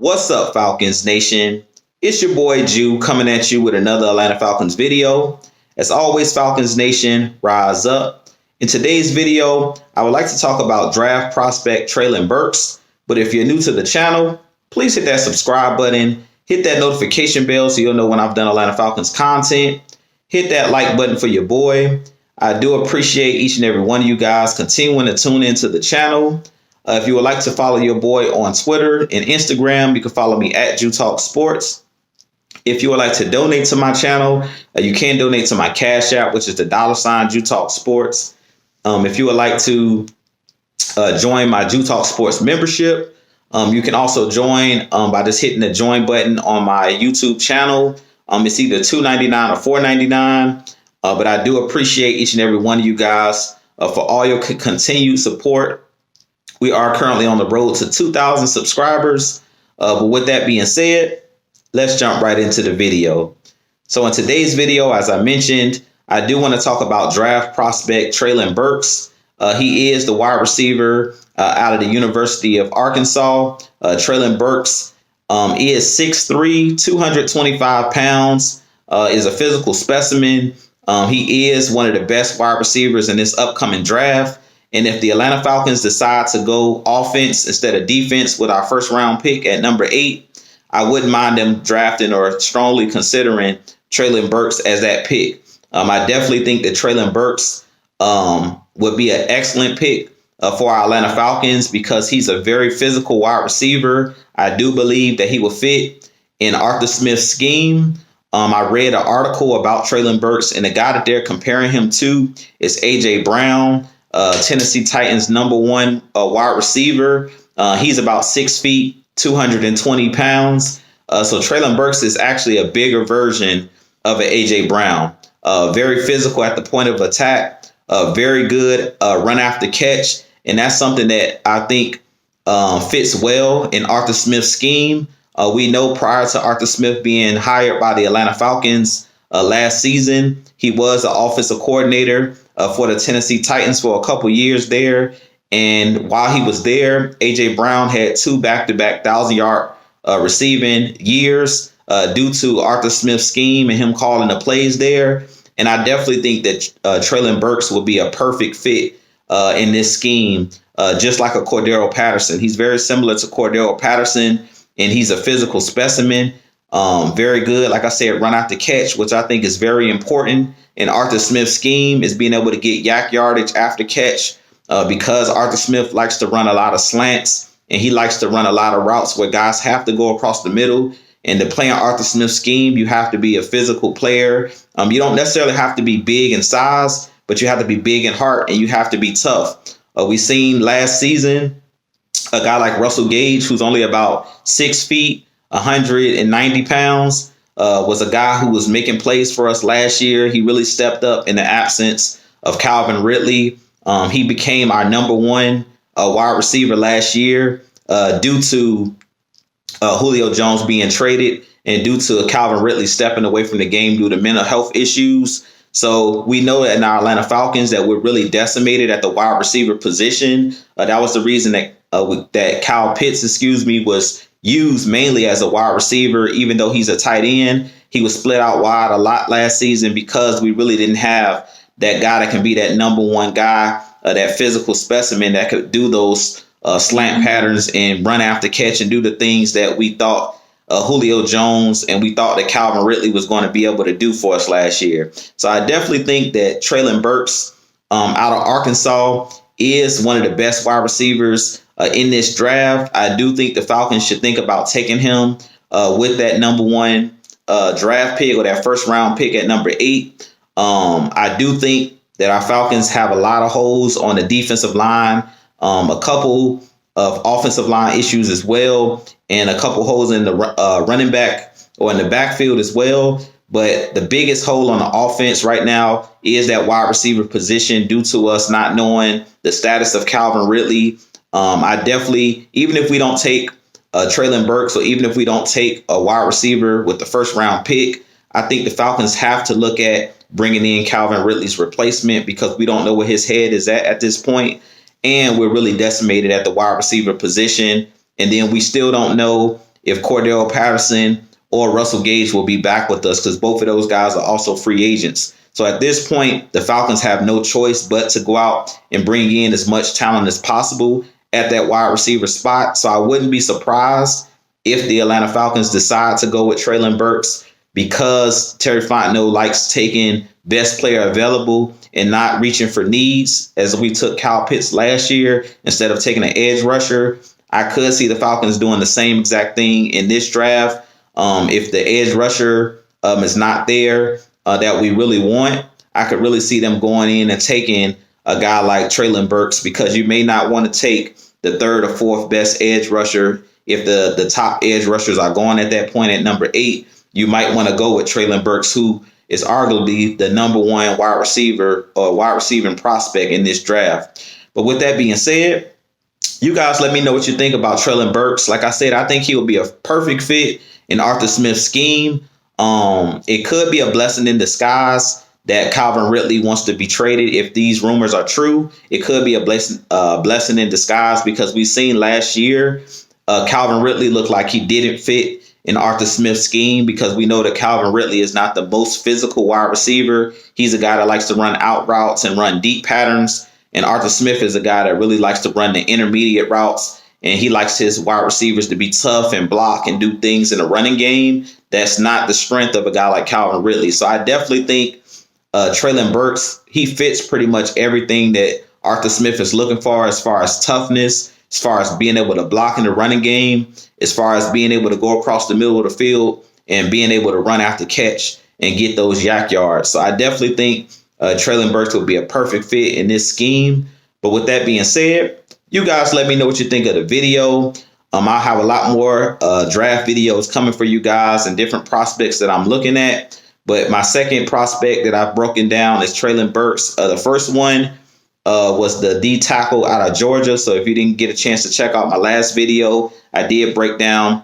What's up, Falcons Nation? It's your boy Jew coming at you with another Atlanta Falcons video. As always, Falcons Nation, rise up. In today's video, I would like to talk about draft prospect Treylon Burks. But if you're new to the channel, please hit that subscribe button, hit that notification bell so you'll know when I've done Atlanta Falcons content. Hit that like button for your boy. I do appreciate each and every one of you guys continuing to tune into the channel. If you would like to follow your boy on Twitter and Instagram, you can follow me at Jew Talk Sports. If you would like to donate to my channel, you can donate to my Cash App, which is the $ Jew Talk Sports. If you would like to join my Jew Talk Sports membership, you can also join by just hitting the join button on my YouTube channel. It's either $2.99 or $4.99. But I do appreciate each and every one of you guys for all your continued support. We are currently on the road to 2,000 subscribers. But with that being said, let's jump right into the video. So in today's video, as I mentioned, I do want to talk about draft prospect Treylon Burks. He is the wide receiver out of the University of Arkansas. Treylon Burks is 6'3", 225 pounds, is a physical specimen. He is one of the best wide receivers in this upcoming draft. And if the Atlanta Falcons decide to go offense instead of defense with our first round pick at number 8, I wouldn't mind them drafting or strongly considering Treylon Burks as that pick. I definitely think that Treylon Burks would be an excellent pick for our Atlanta Falcons because he's a very physical wide receiver. I do believe that he will fit in Arthur Smith's scheme. I read an article about Treylon Burks, and the guy that they're comparing him to is A.J. Brown, Tennessee Titans #1 wide receiver. He's about 6 feet, 220 pounds. So Treylon Burks is actually a bigger version of an A.J. Brown. Very physical at the point of attack, very good run after catch. And that's something that I think fits well in Arthur Smith's scheme. We know prior to Arthur Smith being hired by the Atlanta Falcons last season, he was the offensive coordinator for the Tennessee Titans for a couple years there. And while he was there, A.J. Brown had 2 back-to-back 1,000-yard receiving years due to Arthur Smith's scheme and him calling the plays there. And I definitely think that Treylon Burks will be a perfect fit in this scheme, just like a Cordero Patterson. He's very similar to Cordero Patterson, and he's a physical specimen. Very good, like I said, run after catch, which I think is very important in Arthur Smith's scheme, is being able to get yak yardage after catch because Arthur Smith likes to run a lot of slants, and he likes to run a lot of routes where guys have to go across the middle. And to play in Arthur Smith's scheme, you have to be a physical player. You don't necessarily have to be big in size, but you have to be big in heart, and you have to be tough. We seen last season a guy like Russell Gage, who's only about 6 feet, 190 pounds, was a guy who was making plays for us last year. He really stepped up in the absence of Calvin Ridley. He became our #1 wide receiver last year due to Julio Jones being traded and due to Calvin Ridley stepping away from the game due to mental health issues. So we know that in our Atlanta Falcons that we're really decimated at the wide receiver position. That was the reason that that Kyle Pitts, was used mainly as a wide receiver, even though he's a tight end. He was split out wide a lot last season because we really didn't have that guy that can be that #1 guy, that physical specimen that could do those slant patterns and run after catch and do the things that we thought Julio Jones and we thought that Calvin Ridley was going to be able to do for us last year. So I definitely think that Treylon Burks out of Arkansas is one of the best wide receivers in this draft. I do think the Falcons should think about taking him with that #1 draft pick or that first round pick at number 8. I do think that our Falcons have a lot of holes on the defensive line, a couple of offensive line issues as well, and a couple holes in the running back or in the backfield as well. But the biggest hole on the offense right now is that wide receiver position due to us not knowing the status of Calvin Ridley. I definitely, even if we don't take Treylon Burks or even if we don't take a wide receiver with the first round pick, I think the Falcons have to look at bringing in Calvin Ridley's replacement because we don't know where his head is at this point. And we're really decimated at the wide receiver position. And then we still don't know if Cordell Patterson or Russell Gage will be back with us, because both of those guys are also free agents. So at this point, the Falcons have no choice but to go out and bring in as much talent as possible at that wide receiver spot. So I wouldn't be surprised if the Atlanta Falcons decide to go with Treylon Burks, because Terry Fontenot likes taking best player available and not reaching for needs, as we took Kyle Pitts last year instead of taking an edge rusher. I could see the Falcons doing the same exact thing in this draft. If the edge rusher is not there that we really want, I could really see them going in and taking a guy like Treylon Burks, because you may not want to take the third or fourth best edge rusher. If the top edge rushers are going at that point at number 8, you might want to go with Treylon Burks, who is arguably the number one wide receiver or wide receiving prospect in this draft. But with that being said, you guys let me know what you think about Treylon Burks. Like I said, I think he will be a perfect fit in Arthur Smith's scheme. It could be a blessing in disguise that Calvin Ridley wants to be traded. If these rumors are true, it could be a blessing in disguise, because we've seen last year Calvin Ridley looked like he didn't fit in Arthur Smith's scheme, because we know that Calvin Ridley is not the most physical wide receiver. He's a guy that likes to run out routes and run deep patterns. And Arthur Smith is a guy that really likes to run the intermediate routes. And he likes his wide receivers to be tough and block and do things in a running game. That's not the strength of a guy like Calvin Ridley. So I definitely think Treylon Burks, he fits pretty much everything that Arthur Smith is looking for, as far as toughness, as far as being able to block in the running game, as far as being able to go across the middle of the field and being able to run after catch and get those yak yards. So I definitely think Treylon Burks will be a perfect fit in this scheme. But with that being said, you guys let me know what you think of the video. I'll have a lot more draft videos coming for you guys and different prospects that I'm looking at. But my second prospect that I've broken down is Treylon Burks. The first one was the D tackle out of Georgia. So if you didn't get a chance to check out my last video, I did break down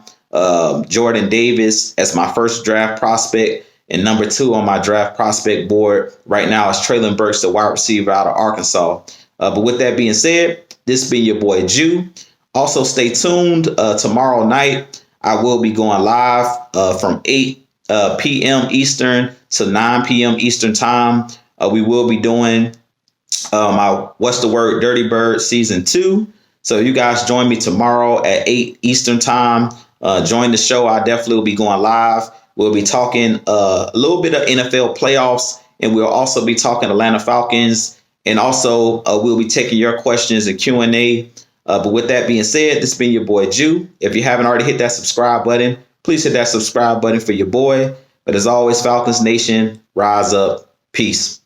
Jordan Davis as my first draft prospect. And number 2 on my draft prospect board right now is Treylon Burks, the wide receiver out of Arkansas. But with that being said, this has been your boy Jew. Also, stay tuned. Tomorrow night, I will be going live from 8 p.m. Eastern to 9 p.m. Eastern time. We will be doing my What's the Word Dirty Bird Season 2. So you guys join me tomorrow at 8 Eastern time. Join the show. I definitely will be going live. We'll be talking a little bit of NFL playoffs, and we'll also be talking Atlanta Falcons. And also, we'll be taking your questions and Q&A. But with that being said, this has been your boy Jew. If you haven't already hit that subscribe button, please hit that subscribe button for your boy. But as always, Falcons Nation, rise up. Peace.